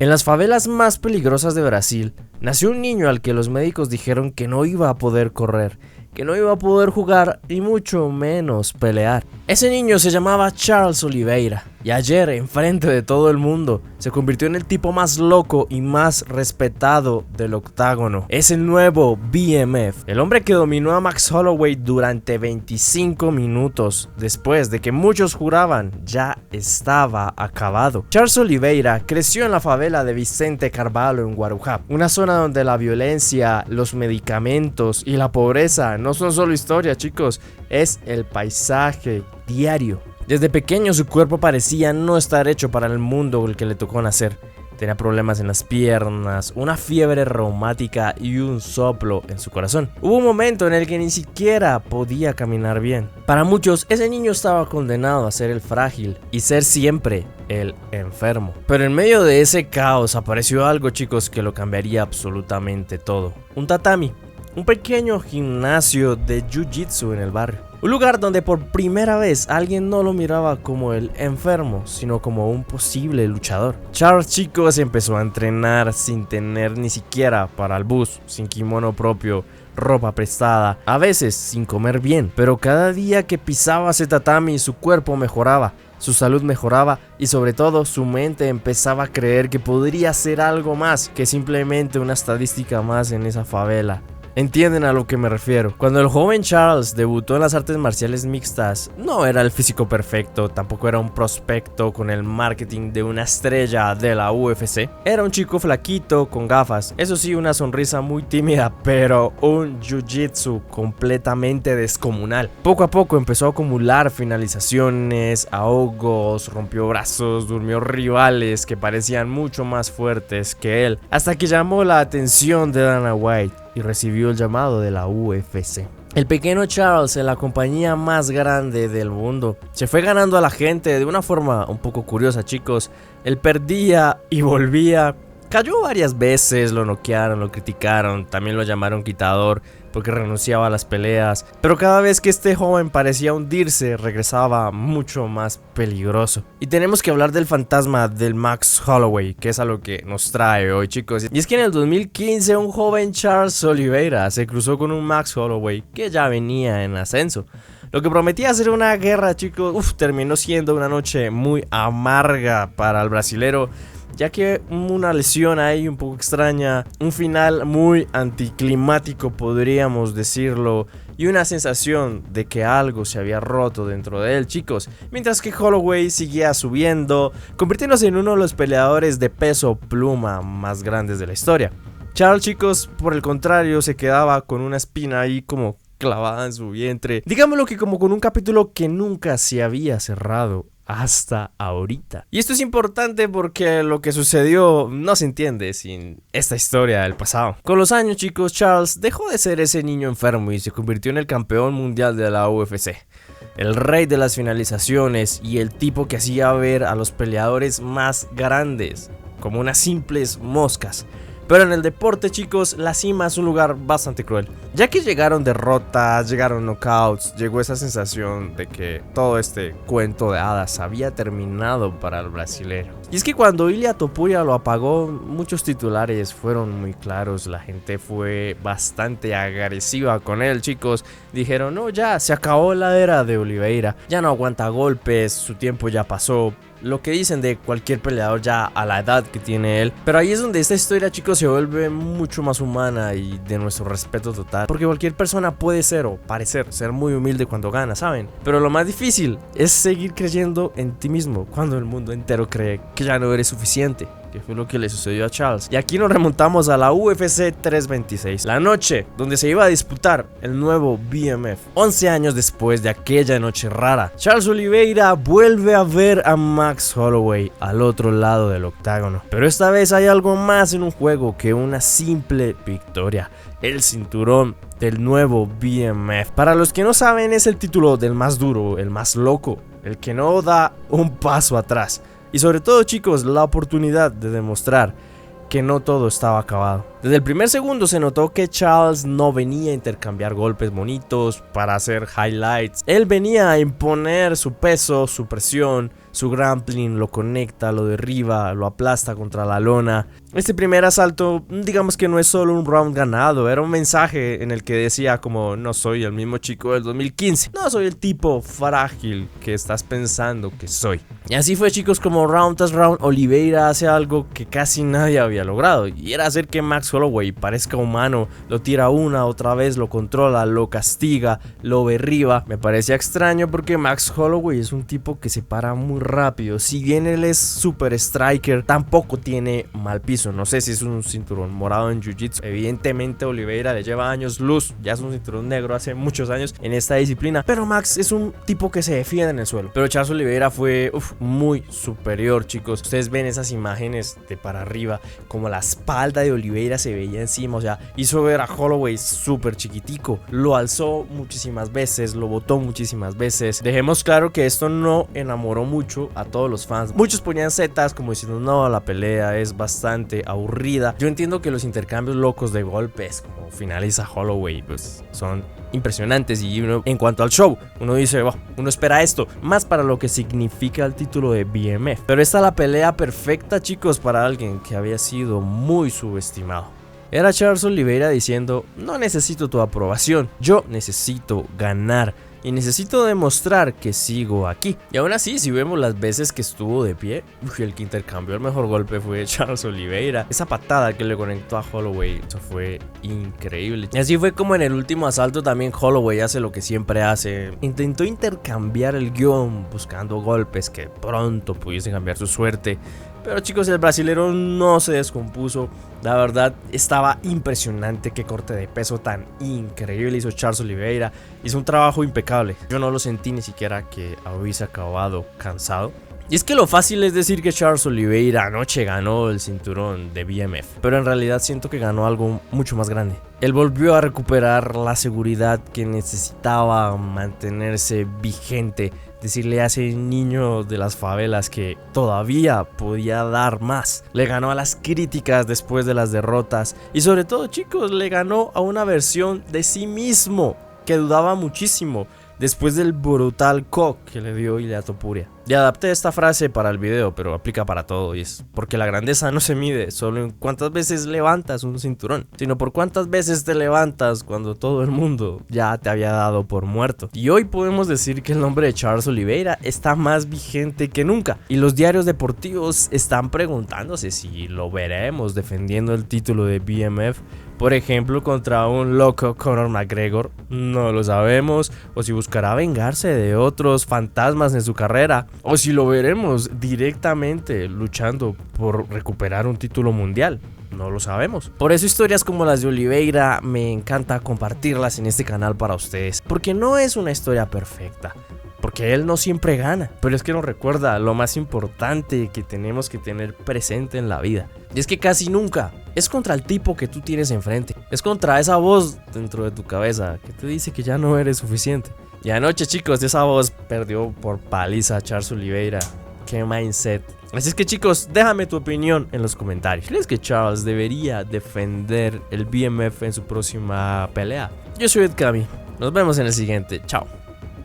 En las favelas más peligrosas de Brasil, nació un niño al que los médicos dijeron que no iba a poder correr, que no iba a poder jugar y mucho menos pelear. Ese niño se llamaba Charles Oliveira y ayer, enfrente de todo el mundo, se convirtió en el tipo más loco y más respetado del octágono. Es el nuevo BMF, el hombre que dominó a Max Holloway durante 25 minutos, después de que muchos juraban ya estaba acabado. Charles Oliveira creció en la favela de Vicente Carvalho en Guarujá, una zona donde la violencia, los medicamentos y la pobreza no son solo historia, chicos, es el paisaje diario. Desde pequeño su cuerpo parecía no estar hecho para el mundo el que le tocó nacer. Tenía problemas en las piernas, una fiebre reumática y un soplo en su corazón. Hubo un momento en el que ni siquiera podía caminar bien. Para muchos, ese niño estaba condenado a ser el frágil y ser siempre el enfermo. Pero en medio de ese caos apareció algo, chicos, que lo cambiaría absolutamente todo. Un tatami. Un pequeño gimnasio de jiu-jitsu en el barrio. Un lugar donde por primera vez alguien no lo miraba como el enfermo, sino como un posible luchador. Charles, chicos, empezó a entrenar sin tener ni siquiera para el bus, sin kimono propio, ropa prestada, a veces sin comer bien. Pero cada día que pisaba ese tatami su cuerpo mejoraba, su salud mejoraba y sobre todo su mente empezaba a creer que podría ser algo más que simplemente una estadística más en esa favela. ¿Entienden a lo que me refiero? Cuando el joven Charles debutó en las artes marciales mixtas, no era el físico perfecto, tampoco era un prospecto con el marketing de una estrella de la UFC. Era un chico flaquito con gafas, eso sí, una sonrisa muy tímida, pero un jiu-jitsu completamente descomunal. Poco a poco empezó a acumular finalizaciones, ahogos, rompió brazos, durmió rivales que parecían mucho más fuertes que él, hasta que llamó la atención de Dana White y recibió el llamado de la UFC. El pequeño Charles, en la compañía más grande del mundo, se fue ganando a la gente de una forma un poco curiosa, chicos. Él perdía y volvía. Cayó varias veces, lo noquearon, lo criticaron, también lo llamaron quitador porque renunciaba a las peleas. Pero cada vez que este joven parecía hundirse, regresaba mucho más peligroso. Y tenemos que hablar del fantasma del Max Holloway, que es a lo que nos trae hoy, chicos. Y es que en el 2015 un joven Charles Oliveira se cruzó con un Max Holloway que ya venía en ascenso. Lo que prometía ser una guerra, chicos, terminó siendo una noche muy amarga para el brasilero, ya que una lesión ahí un poco extraña, un final muy anticlimático podríamos decirlo, y una sensación de que algo se había roto dentro de él, chicos, mientras que Holloway seguía subiendo, convirtiéndose en uno de los peleadores de peso pluma más grandes de la historia. Charles, chicos, por el contrario, se quedaba con una espina ahí como clavada en su vientre, digámoslo que como con un capítulo que nunca se había cerrado hasta ahorita. Y esto es importante porque lo que sucedió no se entiende sin esta historia del pasado. Con los años, chicos, Charles dejó de ser ese niño enfermo y se convirtió en el campeón mundial de la UFC, el rey de las finalizaciones y el tipo que hacía ver a los peleadores más grandes como unas simples moscas. Pero en el deporte, chicos, la cima es un lugar bastante cruel, ya que llegaron derrotas, llegaron knockouts, llegó esa sensación de que todo este cuento de hadas había terminado para el brasilero. Y es que cuando Ilia Topuria lo apagó, muchos titulares fueron muy claros, la gente fue bastante agresiva con él, chicos. Dijeron, no, ya se acabó la era de Oliveira, ya no aguanta golpes, su tiempo ya pasó. Lo que dicen de cualquier peleador ya a la edad que tiene él. Pero ahí es donde esta historia, chicos, se vuelve mucho más humana y de nuestro respeto total. Porque cualquier persona puede ser o parecer ser muy humilde cuando gana, ¿saben? Pero lo más difícil es seguir creyendo en ti mismo cuando el mundo entero cree que ya no eres suficiente, que fue lo que le sucedió a Charles. Y aquí nos remontamos a la UFC 326, la noche donde se iba a disputar el nuevo BMF. 11 años después de aquella noche rara, Charles Oliveira vuelve a ver a Max Holloway al otro lado del octágono. Pero esta vez hay algo más en un juego que una simple victoria: el cinturón del nuevo BMF. Para los que no saben, es el título del más duro, el más loco, el que no da un paso atrás. Y sobre todo, chicos, la oportunidad de demostrar que no todo estaba acabado. Desde el primer segundo se notó que Charles no venía a intercambiar golpes bonitos para hacer highlights. Él venía a imponer su peso, su presión, su grappling lo conecta, lo derriba, lo aplasta contra la lona. Este primer asalto, digamos que no es solo un round ganado, era un mensaje en el que decía como: no soy el mismo chico del 2015, no soy el tipo frágil que estás pensando que soy. Y así fue, chicos, como round tras round Oliveira hace algo que casi nadie había logrado, y era hacer que Max Holloway parezca humano. Lo tira una, otra vez, lo controla, lo castiga, lo derriba. Me parecía extraño porque Max Holloway es un tipo que se para muy rápido. Si bien él es super striker, tampoco tiene mal piso. No sé si es un cinturón morado en Jiu-Jitsu. Evidentemente Oliveira le lleva años luz, ya es un cinturón negro hace muchos años en esta disciplina, pero Max es un tipo que se defiende en el suelo. Pero Charles Oliveira fue muy superior, chicos. Ustedes ven esas imágenes de para arriba, como la espalda de Oliveira se veía encima, o sea, hizo ver a Holloway súper chiquitico, lo alzó muchísimas veces, lo botó muchísimas veces. Dejemos claro que esto no enamoró mucho a todos los fans. Muchos ponían zetas como diciendo: no, la pelea es bastante aburrida. Yo entiendo que los intercambios locos de golpes, como finaliza Holloway, pues son impresionantes, y en cuanto al show, uno dice: uno espera esto, más para lo que significa el título de BMF. Pero esta es la pelea perfecta, chicos, para alguien que había sido muy subestimado. Era Charles Oliveira diciendo: no necesito tu aprobación, yo necesito ganar y necesito demostrar que sigo aquí. Y aún así, si vemos las veces que estuvo de pie, el que intercambió el mejor golpe fue Charles Oliveira. Esa patada que le conectó a Holloway, eso fue increíble. Y así fue como en el último asalto también Holloway hace lo que siempre hace. Intentó intercambiar el guión buscando golpes que pronto pudiesen cambiar su suerte. Pero, chicos, el brasilero no se descompuso. La verdad, estaba impresionante. Qué corte de peso tan increíble hizo Charles Oliveira. Hizo un trabajo impecable. Yo no lo sentí ni siquiera que hubiese acabado cansado. Y es que lo fácil es decir que Charles Oliveira anoche ganó el cinturón de BMF, pero en realidad siento que ganó algo mucho más grande. Él volvió a recuperar la seguridad que necesitaba mantenerse vigente. Decirle a ese niño de las favelas que todavía podía dar más. Le ganó a las críticas después de las derrotas. Y sobre todo, chicos, le ganó a una versión de sí mismo que dudaba muchísimo después del brutal cock que le dio Ilia Topuria. Y adapté esta frase para el video, pero aplica para todo, y es porque la grandeza no se mide solo en cuántas veces levantas un cinturón, sino por cuántas veces te levantas cuando todo el mundo ya te había dado por muerto. Y hoy podemos decir que el nombre de Charles Oliveira está más vigente que nunca, y los diarios deportivos están preguntándose si lo veremos defendiendo el título de BMF, por ejemplo, contra un loco Conor McGregor. No lo sabemos, o si buscará vengarse de otros fantasmas en su carrera, o si lo veremos directamente luchando por recuperar un título mundial. No lo sabemos. Por eso historias como las de Oliveira me encanta compartirlas en este canal para ustedes, porque no es una historia perfecta, porque él no siempre gana, pero es que nos recuerda lo más importante que tenemos que tener presente en la vida. Y es que casi nunca es contra el tipo que tú tienes enfrente, es contra esa voz dentro de tu cabeza que te dice que ya no eres suficiente. Y anoche, chicos, esa voz perdió por paliza a Charles Oliveira. Qué mindset. Así es que, chicos, déjame tu opinión en los comentarios. ¿Crees que Charles debería defender el BMF en su próxima pelea? Yo soy Ed Cami. Nos vemos en el siguiente. Chao.